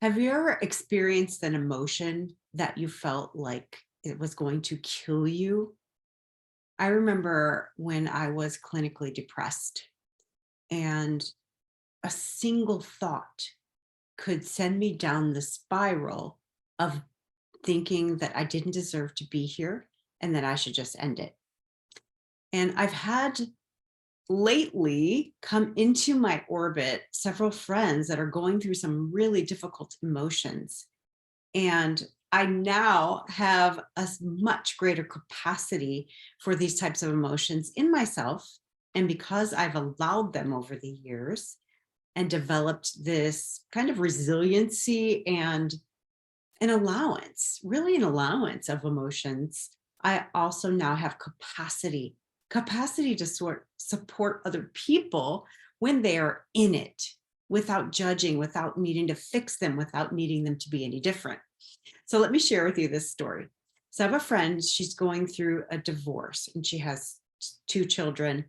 Have you ever experienced an emotion that you felt like it was going to kill you? I remember when I was clinically depressed and a single thought could send me down the spiral of thinking that I didn't deserve to be here and that I should just end it. And I've had lately come into my orbit several friends that are going through some really difficult emotions. And I now have a much greater capacity for these types of emotions in myself. And because I've allowed them over the years and developed this kind of resiliency and an allowance, really an allowance of emotions, I also now have capacity to support other people when they are in it without judging, without needing to fix them, without needing them to be any different. So let me share with you this story. So I have a friend, she's going through a divorce and she has two children.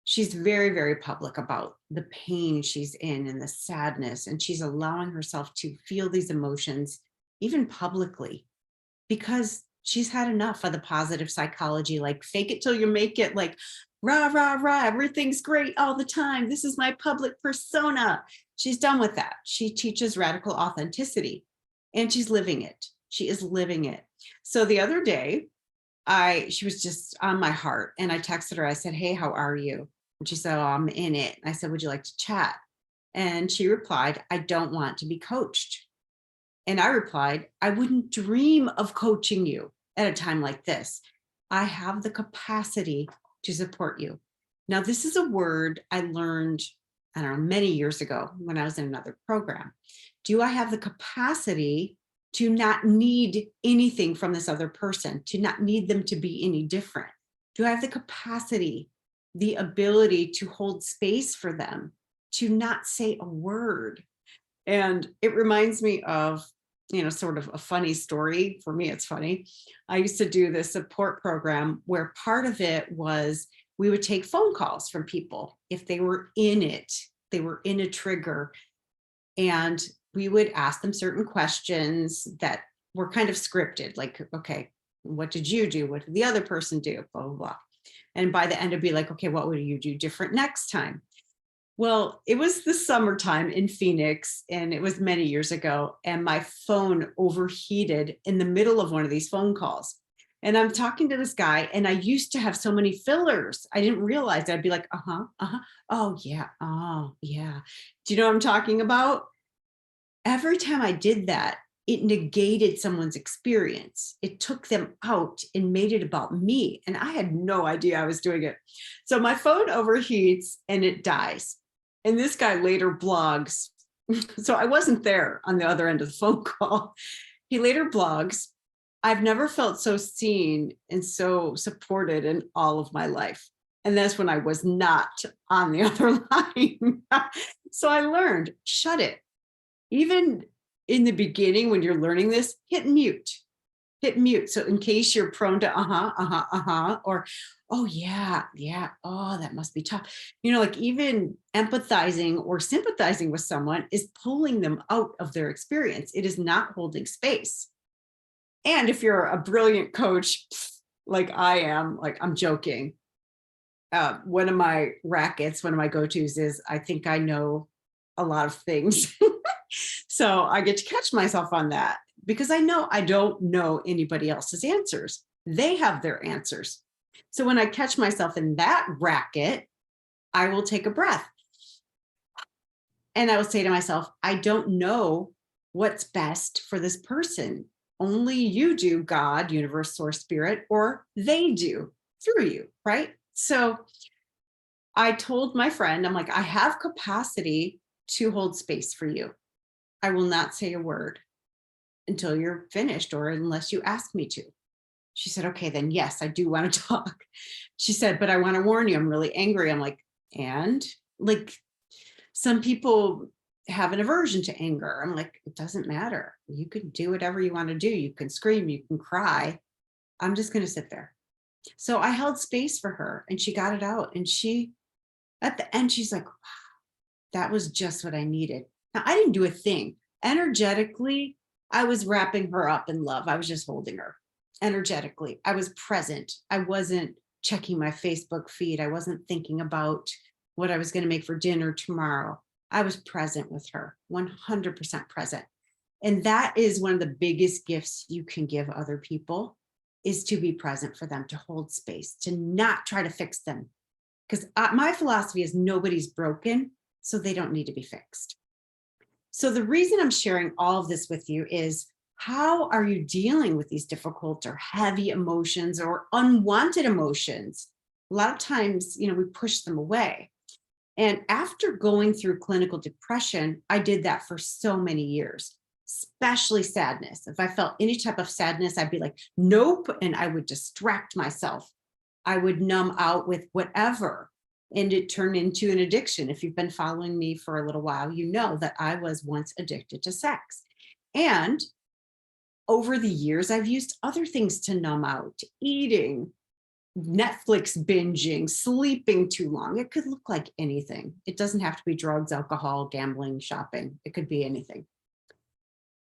She's very, very public about the pain she's in and the sadness, and she's allowing herself to feel these emotions even publicly because she's had enough of the positive psychology, like fake it till you make it, like rah, rah, rah, everything's great all the time. This is my public persona. She's done with that. She teaches radical authenticity and she's living it. She is living it. So the other day, she was just on my heart and I texted her. I said, "Hey, how are you?" And she said, "Oh, I'm in it." I said, "Would you like to chat?" And she replied, "I don't want to be coached." And I replied, "I wouldn't dream of coaching you at a time like this. I have the capacity to support you." Now, this is a word I learned, I don't know, many years ago when I was in another program. Do I have the capacity to not need anything from this other person, to not need them to be any different? Do I have the capacity, the ability to hold space for them, to not say a word? And it reminds me of, sort of a funny story. For me, it's funny. I used to do this support program where part of it was we would take phone calls from people if they were in it, they were in a trigger, and we would ask them certain questions that were kind of scripted, like, okay, what did you do? What did the other person do? Blah, blah, blah. And by the end, it'd be like, okay, what would you do different next time? Well, it was the summertime in Phoenix, and it was many years ago, and my phone overheated in the middle of one of these phone calls. And I'm talking to this guy, and I used to have so many fillers. I didn't realize I'd be like, uh-huh, uh-huh, oh yeah, oh yeah. Do you know what I'm talking about? Every time I did that, it negated someone's experience. It took them out and made it about me. And I had no idea I was doing it. So my phone overheats and it dies. And this guy later blogs. So I wasn't there on the other end of the phone call. He later blogs, "I've never felt so seen and so supported in all of my life." And that's when I was not on the other line. So I learned, shut it. Even in the beginning, when you're learning this, hit mute. So in case you're prone to or, oh yeah, yeah, oh, that must be tough. Like even empathizing or sympathizing with someone is pulling them out of their experience. It is not holding space. And if you're a brilliant coach, like I am, like I'm joking. One of my rackets, one of my go-tos is I think I know a lot of things. So I get to catch myself on that because I know I don't know anybody else's answers. They have their answers. So when I catch myself in that racket, I will take a breath and I will say to myself, I don't know what's best for this person. Only you do, God, universe, source, spirit, or they do through you, right? So I told my friend, I'm like, I have capacity to hold space for you. I will not say a word until you're finished or unless you ask me to. She said, "Okay, then yes, I do want to talk." She said, "But I want to warn you, I'm really angry." I'm like, and like some people have an aversion to anger. I'm like, it doesn't matter. You can do whatever you want to do. You can scream, you can cry. I'm just going to sit there. So I held space for her and she got it out. And at the end, she's like, "Wow, that was just what I needed." Now, I didn't do a thing. Energetically, I was wrapping her up in love. I was just holding her. Energetically, I was present. I wasn't checking my Facebook feed. I wasn't thinking about what I was going to make for dinner tomorrow. I was present with her, 100% present. And that is one of the biggest gifts you can give other people, is to be present for them, to hold space, to not try to fix them. Because my philosophy is nobody's broken, so they don't need to be fixed. So the reason I'm sharing all of this with you is, how are you dealing with these difficult or heavy emotions or unwanted emotions? A lot of times, we push them away. And after going through clinical depression, I did that for so many years, especially sadness. If I felt any type of sadness, I'd be like, nope. And I would distract myself. I would numb out with whatever. And it turned into an addiction. If you've been following me for a little while, you know that I was once addicted to sex. And over the years, I've used other things to numb out: eating, Netflix binging, sleeping too long. It could look like anything. It doesn't have to be drugs, alcohol, gambling, shopping. It could be anything.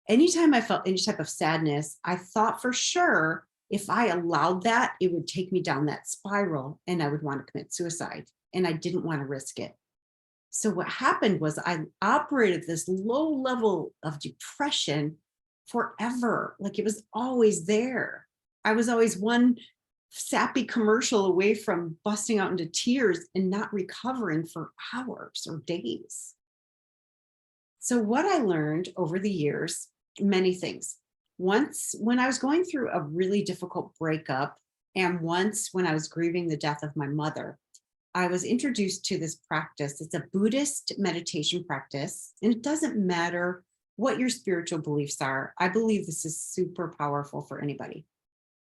Anytime I felt any type of sadness, I thought for sure if I allowed that, it would take me down that spiral and I would want to commit suicide. And I didn't want to risk it. So what happened was I operated this low level of depression forever. Like, it was always there. I was always one sappy commercial away from busting out into tears and not recovering for hours or days. So what I learned over the years, many things. Once when I was going through a really difficult breakup, and once when I was grieving the death of my mother, I was introduced to this practice. It's a Buddhist meditation practice, and it doesn't matter what your spiritual beliefs are. I believe this is super powerful for anybody.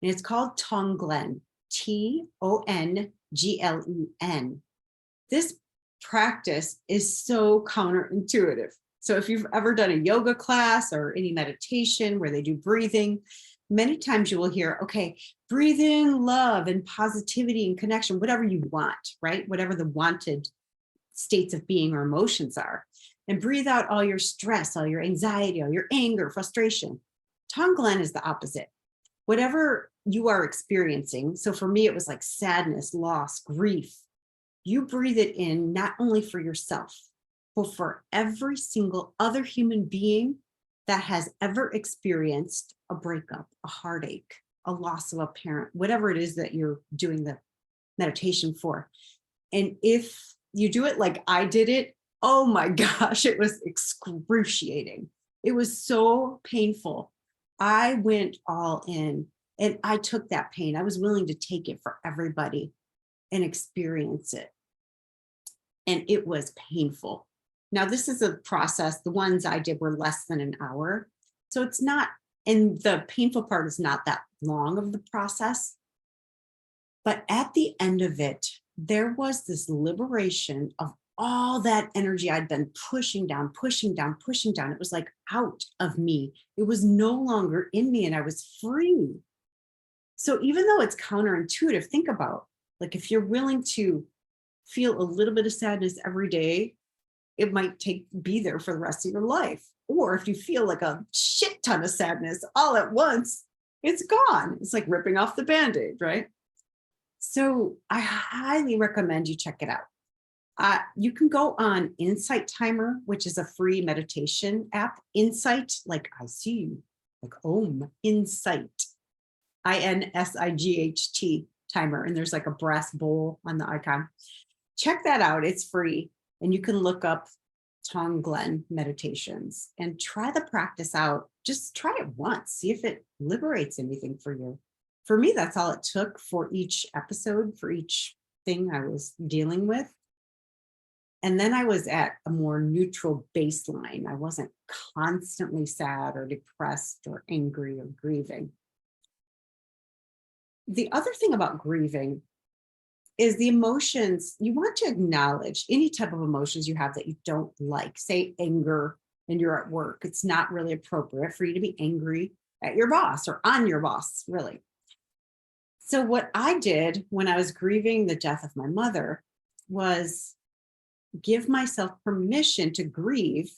And it's called Tonglen, Tonglen. This practice is so counterintuitive. So if you've ever done a yoga class or any meditation where they do breathing, many times you will hear, okay, breathe in love and positivity and connection, whatever you want, right? Whatever the wanted states of being or emotions are. And breathe out all your stress, all your anxiety, all your anger, frustration. Tonglen is the opposite. Whatever you are experiencing, so for me, it was like sadness, loss, grief. You breathe it in not only for yourself, but for every single other human being that has ever experienced a breakup, a heartache, a loss of a parent, whatever it is that you're doing the meditation for. And if you do it like I did it, oh my gosh, it was excruciating. It was so painful. I went all in and I took that pain. I was willing to take it for everybody and experience it. And it was painful. Now, this is a process. The ones I did were less than an hour. So it's not, and the painful part is not that long of the process. But at the end of it, there was this liberation of all that energy I'd been pushing down, pushing down, pushing down. It was like out of me. It was no longer in me and I was free. So even though it's counterintuitive, think about, like, if you're willing to feel a little bit of sadness every day, it might be there for the rest of your life. Or if you feel like a shit ton of sadness all at once, it's gone. It's like ripping off the Band-Aid, right? So I highly recommend you check it out. You can go on Insight Timer, which is a free meditation app. Insight, like I see you, like Om, Insight, INSIGHT timer. And there's like a brass bowl on the icon. Check that out. It's free. And you can look up Tonglen meditations and try the practice out. Just try it once. See if it liberates anything for you. For me, that's all it took for each episode, for each thing I was dealing with. And then I was at a more neutral baseline. I wasn't constantly sad or depressed or angry or grieving. The other thing about grieving is the emotions. You want to acknowledge any type of emotions you have that you don't like. Say anger and you're at work. It's not really appropriate for you to be angry at your boss or on your boss, really. So what I did when I was grieving the death of my mother was give myself permission to grieve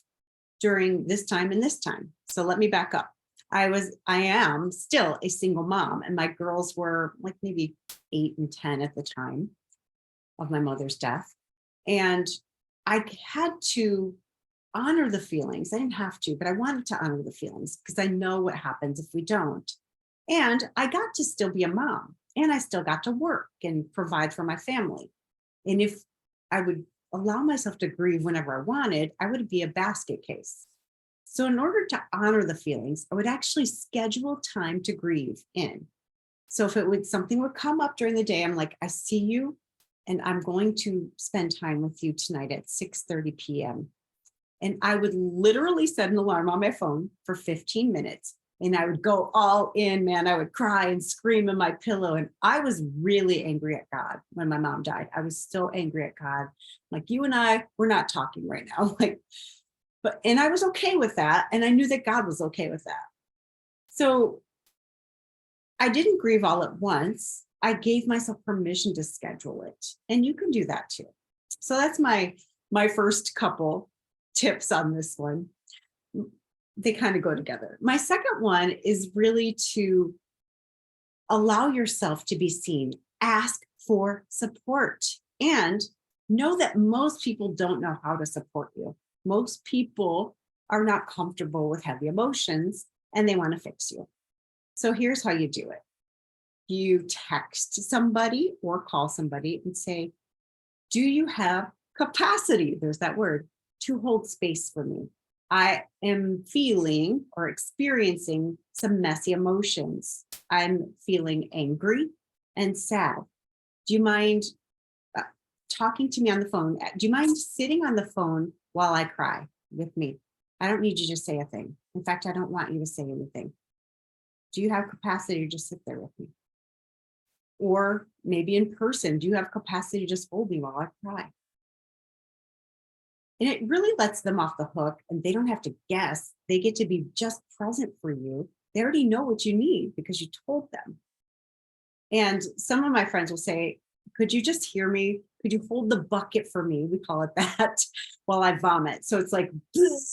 during this time and this time. So let me back up. I am still a single mom, and my girls were like maybe 8 and 10 at the time of my mother's death. And I had to honor the feelings. I didn't have to, but I wanted to honor the feelings because I know what happens if we don't. And I got to still be a mom, and I still got to work and provide for my family. And if I would allow myself to grieve whenever I wanted, I would be a basket case. So in order to honor the feelings, I would actually schedule time to grieve in. So if something would come up during the day, I'm like, I see you, and I'm going to spend time with you tonight at 6:30 p.m. And I would literally set an alarm on my phone for 15 minutes. And I would go all in, man. I would cry and scream in my pillow. And I was really angry at God when my mom died. I was so angry at God. Like, you and we're not talking right now. And I was okay with that. And I knew that God was okay with that. So I didn't grieve all at once. I gave myself permission to schedule it. And you can do that too. So that's my first couple tips on this one. They kind of go together. My second one is really to allow yourself to be seen. Ask for support, and know that most people don't know how to support you. Most people are not comfortable with heavy emotions, and they want to fix you. So here's how you do it. You text somebody or call somebody and say, do you have capacity? There's that word, to hold space for me. I am feeling or experiencing some messy emotions. I'm feeling angry and sad. Do you mind talking to me on the phone? Do you mind sitting on the phone while I cry with me? I don't need you to say a thing. In fact, I don't want you to say anything. Do you have capacity to just sit there with me? Or maybe in person, do you have capacity to just hold me while I cry? And it really lets them off the hook, and they don't have to guess. They get to be just present for you. They already know what you need because you told them. And some of my friends will say, could you just hear me? Could you hold the bucket for me? We call it that, while I vomit. So it's like,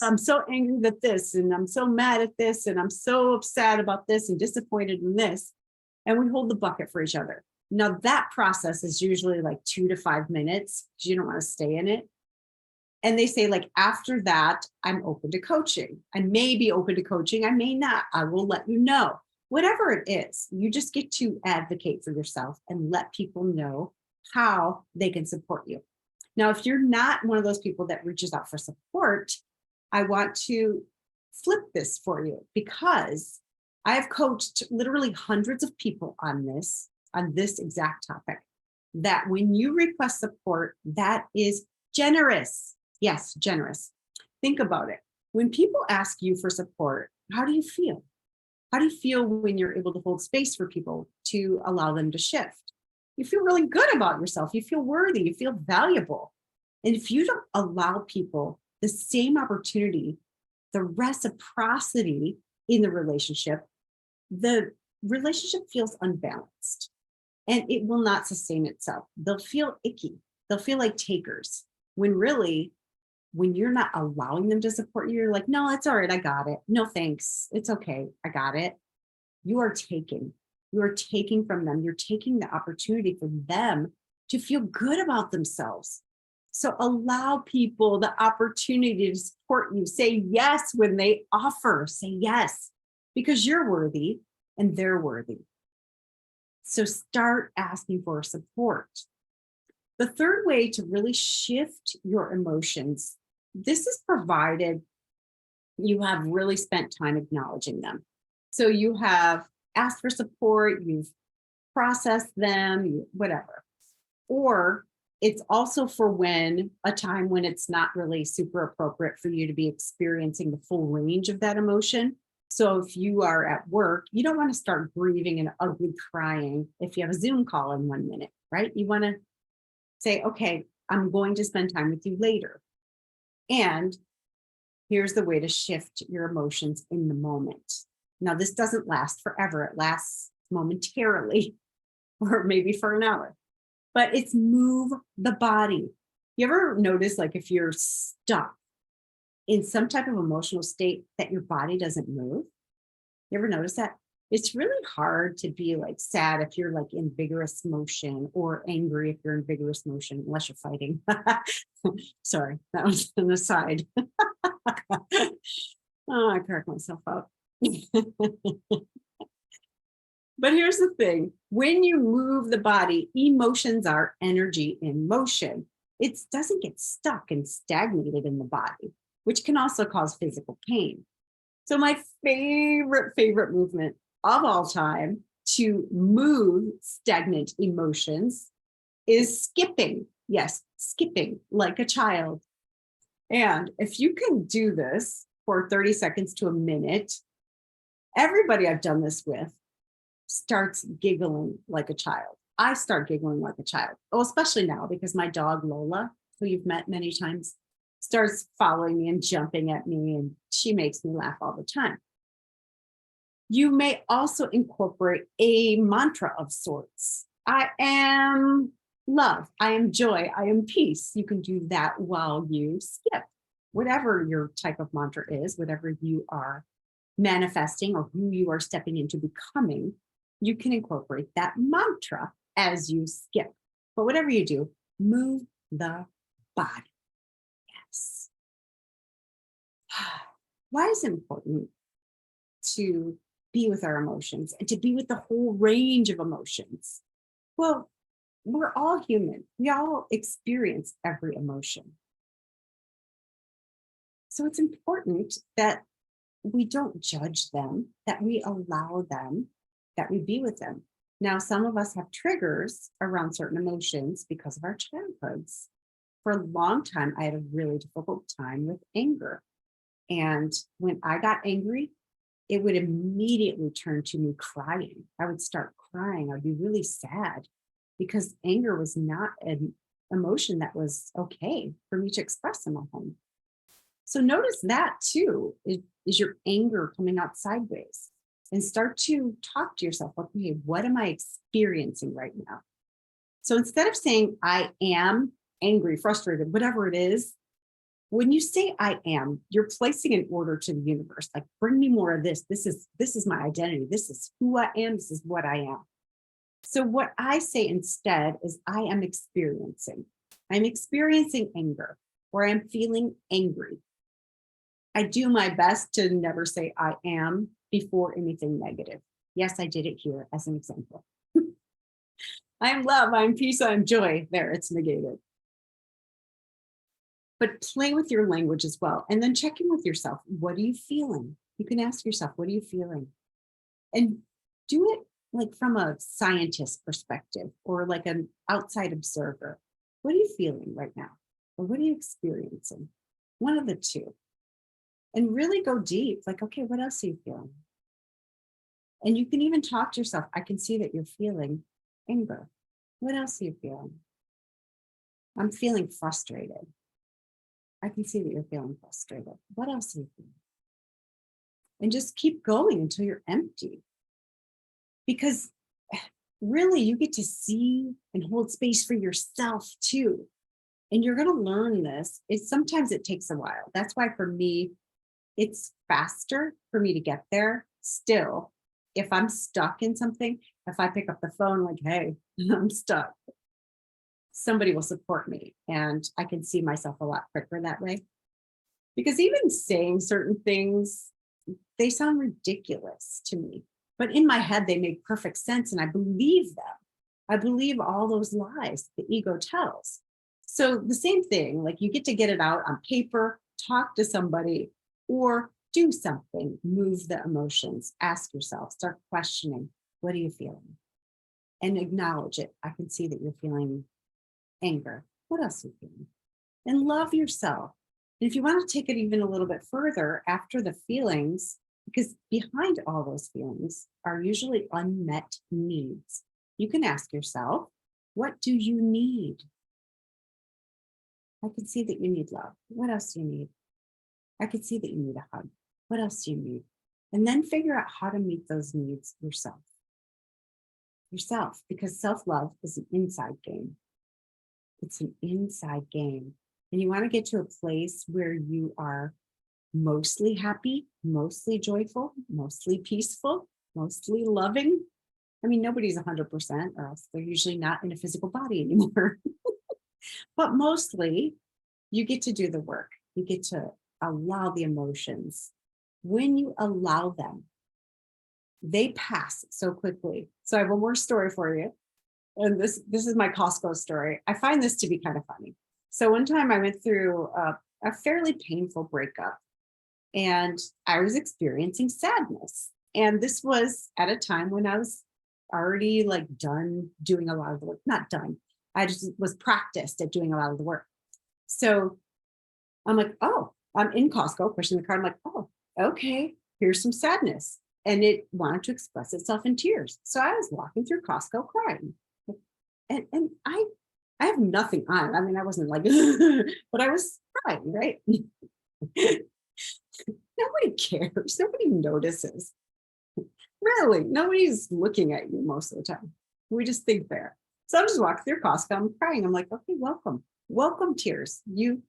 I'm so angry at this, and I'm so mad at this, and I'm so upset about this and disappointed in this. And we hold the bucket for each other. Now that process is usually like 2 to 5 minutes because you don't want to stay in it. And they say, like, after that, I'm open to coaching. I may be open to coaching. I may not. I will let you know. Whatever it is, you just get to advocate for yourself and let people know how they can support you. Now, if you're not one of those people that reaches out for support, I want to flip this for you, because I have coached literally hundreds of people on this exact topic, that when you request support, that is generous. Yes, generous. Think about it. When people ask you for support, how do you feel? How do you feel when you're able to hold space for people to allow them to shift? You feel really good about yourself. You feel worthy. You feel valuable. And if you don't allow people the same opportunity, the reciprocity in the relationship feels unbalanced, and it will not sustain itself. They'll feel icky. They'll feel like takers, when really, when you're not allowing them to support you, you're like, no, it's all right. I got it. No, thanks. It's okay. I got it. You are taking from them. You're taking the opportunity for them to feel good about themselves. So allow people the opportunity to support you. Say yes when they offer. Say yes, because you're worthy and they're worthy. So start asking for support. The third way to really shift your emotions, this is provided you have really spent time acknowledging them. So you have asked for support, you've processed them, whatever. Or it's also for a time when it's not really super appropriate for you to be experiencing the full range of that emotion. So if you are at work, you don't want to start grieving and ugly crying if you have a Zoom call in 1 minute, right? You want to say, okay, I'm going to spend time with you later. And here's the way to shift your emotions in the moment. Now, this doesn't last forever. It lasts momentarily, or maybe for an hour, but it's move the body. You ever notice, like, if you're stuck in some type of emotional state that your body doesn't move. You ever notice that? It's really hard to be like sad if you're like in vigorous motion, or angry if you're in vigorous motion, unless you're fighting. Sorry, that was an aside. Oh, I cracked myself up. But here's the thing. When you move the body, emotions are energy in motion. It doesn't get stuck and stagnated in the body, which can also cause physical pain. So my favorite movement of all time to move stagnant emotions is skipping. Yes, skipping like a child. And if you can do this for 30 seconds to a minute, everybody I've done this with starts giggling like a child. I start giggling like a child. Oh, especially now because my dog Lola, who you've met many times, starts following me and jumping at me, and she makes me laugh all the time. You may also incorporate a mantra of sorts. I am love, I am joy, I am peace. You can do that while you skip. Whatever your type of mantra is, whatever you are manifesting or who you are stepping into becoming, you can incorporate that mantra as you skip. But whatever you do, move the body. Yes. Why is it important to be with our emotions and to be with the whole range of emotions? Well, we're all human. We all experience every emotion. So it's important that we don't judge them, that we allow them, that we be with them. Now, some of us have triggers around certain emotions because of our childhoods. For a long time, I had a really difficult time with anger. And when I got angry, it would immediately turn to me crying. I would start crying. I'd be really sad because anger was not an emotion that was okay for me to express in my home. So notice that too. Is your anger coming out sideways? And start to talk to yourself, okay, what am I experiencing right now? So instead of saying I am angry, frustrated, whatever it is, when you say I am, you're placing an order to the universe, like bring me more of this. This is my identity. This is who I am. This is what I am. So what I say instead is I am experiencing. I'm experiencing anger, or I'm feeling angry. I do my best to never say I am before anything negative. Yes, I did it here as an example. I am love, I am peace, I am joy. There, it's negated. But play with your language as well. And then check in with yourself. What are you feeling? You can ask yourself, what are you feeling? And do it like from a scientist perspective or like an outside observer. What are you feeling right now? Or what are you experiencing? One of the two. And really go deep, like, okay, what else are you feeling? And you can even talk to yourself. I can see that you're feeling anger. What else are you feeling? I'm feeling frustrated. I can see that you're feeling frustrated. What else are you feeling? And just keep going until you're empty. Because really, you get to see and hold space for yourself too. And you're going to learn this. Sometimes it takes a while. That's why for me, it's faster for me to get there. Still, if I'm stuck in something, if I pick up the phone like, hey, I'm stuck, somebody will support me and I can see myself a lot quicker that way. Because even saying certain things, they sound ridiculous to me, but in my head, they make perfect sense and I believe them. I believe all those lies the ego tells. So the same thing, like you get to get it out on paper, talk to somebody, or do something, move the emotions, ask yourself, start questioning, what are you feeling? And acknowledge it. I can see that you're feeling anger. What else are you feeling? And love yourself. And if you want to take it even a little bit further after the feelings, because behind all those feelings are usually unmet needs, you can ask yourself, what do you need? I can see that you need love. What else do you need? I could see that you need a hug. What else do you need? And then figure out how to meet those needs yourself. Yourself, because self-love is an inside game. It's an inside game. And you want to get to a place where you are mostly happy, mostly joyful, mostly peaceful, mostly loving. I mean, nobody's 100%, or else they're usually not in a physical body anymore. But mostly, you get to do the work. You get to allow the emotions. When you allow them, they pass so quickly. So I have one more story for you. And this is my Costco story. I find this to be kind of funny. So one time I went through a fairly painful breakup, and I was experiencing sadness. And this was at a time when I was already like done doing a lot of the work. Not done. I just was practiced at doing a lot of the work. So I'm like, oh, I'm in Costco pushing the cart. I'm like, oh, okay, here's some sadness. And it wanted to express itself in tears. So I was walking through Costco crying. And I have nothing on. I mean, I wasn't like, but I was crying, right? Nobody cares. Nobody notices. Really, nobody's looking at you most of the time. We just think there. So I'm just walking through Costco. I'm crying. I'm like, okay, welcome. Welcome, tears. You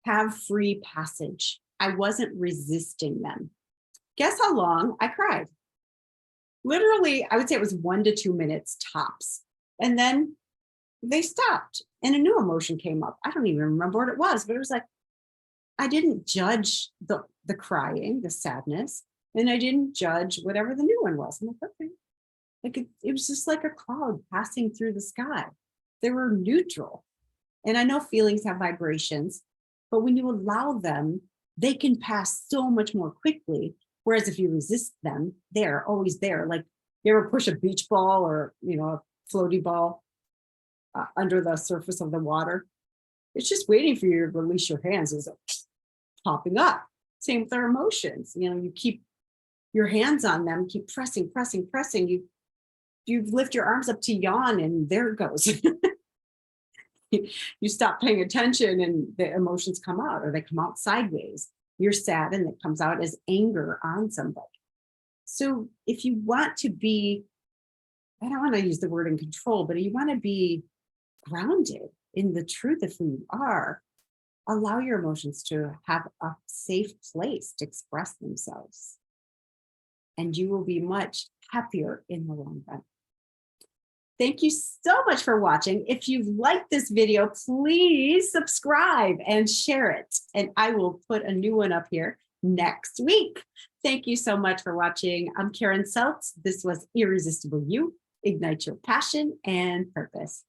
have free passage. I wasn't resisting them. Guess how long I cried? Literally, I would say it was 1 to 2 minutes tops. And then they stopped and a new emotion came up. I don't even remember what it was, but it was like, I didn't judge the crying, the sadness, and I didn't judge whatever the new one was. I'm like, okay. Like it was just like a cloud passing through the sky. They were neutral. And I know feelings have vibrations, but when you allow them, they can pass so much more quickly. Whereas if you resist them, they're always there. Like you ever push a beach ball or, a floaty ball under the surface of the water? It's just waiting for you to release your hands. It's like popping up. Same with our emotions. You keep your hands on them, keep pressing, pressing, pressing. You lift your arms up to yawn and there it goes. You stop paying attention and the emotions come out, or they come out sideways. You're sad and it comes out as anger on somebody. So if you want to be, I don't want to use the word in control, but you want to be grounded in the truth of who you are, allow your emotions to have a safe place to express themselves. And you will be much happier in the long run. Thank you so much for watching. If you've liked this video, please subscribe and share it. And I will put a new one up here next week. Thank you so much for watching. I'm Karen Seltz. This was Irresistible You. Ignite your passion and purpose.